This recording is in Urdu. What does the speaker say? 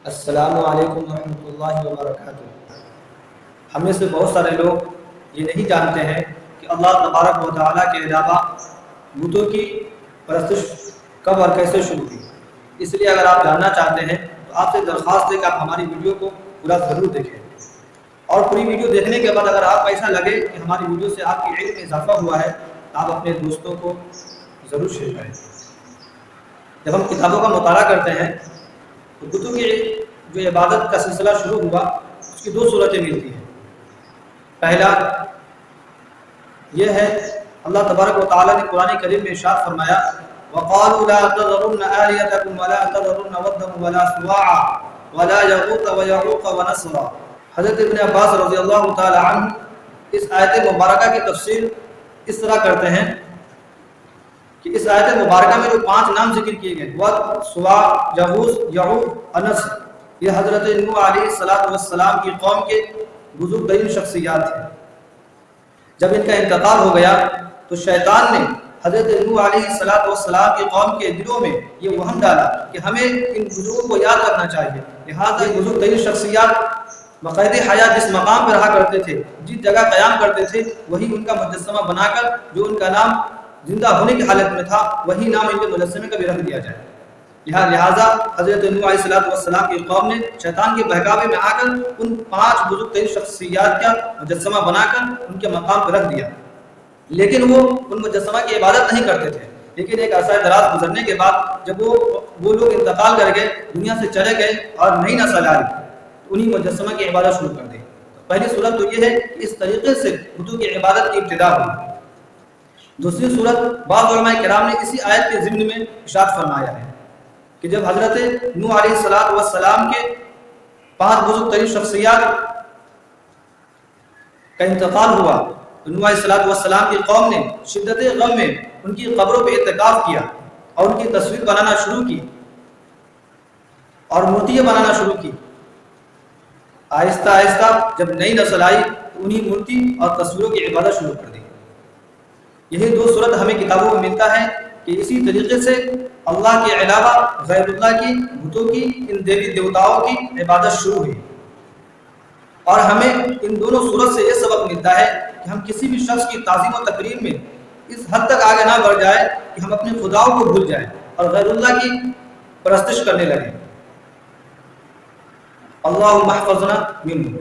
السلام علیکم ورحمۃ اللہ وبرکاتہ۔ ہم میں سے بہت سارے لوگ یہ نہیں جانتے ہیں کہ اللہ تبارک و تعالیٰ کے علاوہ بتوں کی پرستش کب اور کیسے شروع ہوئی۔ اس لیے اگر آپ جاننا چاہتے ہیں تو آپ سے درخواست ہے کہ آپ ہماری ویڈیو کو پورا ضرور دیکھیں، اور پوری ویڈیو دیکھنے کے بعد اگر آپ کو ایسا لگے کہ ہماری ویڈیو سے آپ کی علم میں اضافہ ہوا ہے تو آپ اپنے دوستوں کو ضرور شیئر کریں۔ جب ہم کتابوں کا مطالعہ کرتے ہیں تو بتوں کی جو عبادت کا سلسلہ شروع ہوا اس کی دو صورتیں ملتی ہیں۔ پہلا یہ ہے، اللہ تبارک و تعالیٰ نے قرآن کریم میں ارشاد فرمایا وَقَالُوا لَا تَذَرُنَّ آلِهَتَكُمْ وَلَا تَذَرُنَّ وَدًّا وَلَا سُوَاعًا وَلَا يَغُوثَ وَيَعُوقَ وَنَسْرًا۔ حضرت ابن عباس رضی اللہ تعالی عنہ اس آیت مبارکہ کی تفسیر اس طرح کرتے ہیں کہ اس آیت مبارکہ میں جو 5 نام ذکر کیے گئے ود، سواع، یغوث، یعوق، نصر، یہ حضرت نوح علیہ السلام کی قوم کے بزرگ ترین شخصیات ہیں۔ جب ان کا انتقال ہو گیا تو شیطان نے حضرت نوح علیہ السلام کی قوم کے دلوں میں یہ وہم ڈالا کہ ہمیں ان بزرگوں کو یاد رکھنا چاہیے، لہٰذا یہ بزرگ ترین شخصیات بقید حیات جس مقام پر رہا کرتے تھے، جس جگہ قیام کرتے تھے، وہی ان کا مجسمہ بنا کر جو ان کا نام زندہ ہونے کی حالت میں تھا وہی نام ان کے مجسمے کا بھی رکھ دیا جائے۔ لہٰذا حضرت نوح علیہ السلام کی قوم نے شیطان کے بہکاوے میں آ کر ان 5 بزرگ ترین شخصیات کا مجسمہ بنا کر ان کے مقام پر رکھ دیا، لیکن وہ ان مجسمہ کی عبادت نہیں کرتے تھے۔ لیکن ایک عرصہ دراز گزرنے کے بعد جب وہ لوگ انتقال کر گئے، دنیا سے چلے گئے اور نئی نسل آئی تو انہی مجسمہ کی عبادت شروع کر دی۔ پہلی صورت تو یہ ہے کہ اس طریقے سے بتوں کی عبادت کی ابتدا ہوئی۔ دوسری صورت بعض علماء کرام نے اسی آیت کے ضمن میں ارشاد فرمایا ہے کہ جب حضرت نوح علیہ السلام کے 5 بزرگ ترین شخصیات کا انتقال ہوا تو نوح علیہ السلام کی قوم نے شدت غم میں ان کی قبروں پہ اعتکاف کیا اور ان کی تصویر بنانا شروع کی اور مورتیاں بنانا شروع کی۔ آہستہ آہستہ جب نئی نسل آئی تو انہی مورتی اور تصویروں کی عبادت شروع کر دی۔ یہی 2 صورت ہمیں کتابوں میں ملتا ہے کہ اسی طریقے سے اللہ کے علاوہ غیر اللہ کی، بتوں کی، ان دیوی دیوتاؤں کی عبادت شروع ہوئی۔ اور ہمیں ان دونوں صورت سے یہ سبق ملتا ہے کہ ہم کسی بھی شخص کی تعظیم و تکریم میں اس حد تک آگے نہ بڑھ جائے کہ ہم اپنے خداؤں کو بھول جائیں اور غیر اللہ کی پرستش کرنے لگیں۔ اللہم احفظنا منہ۔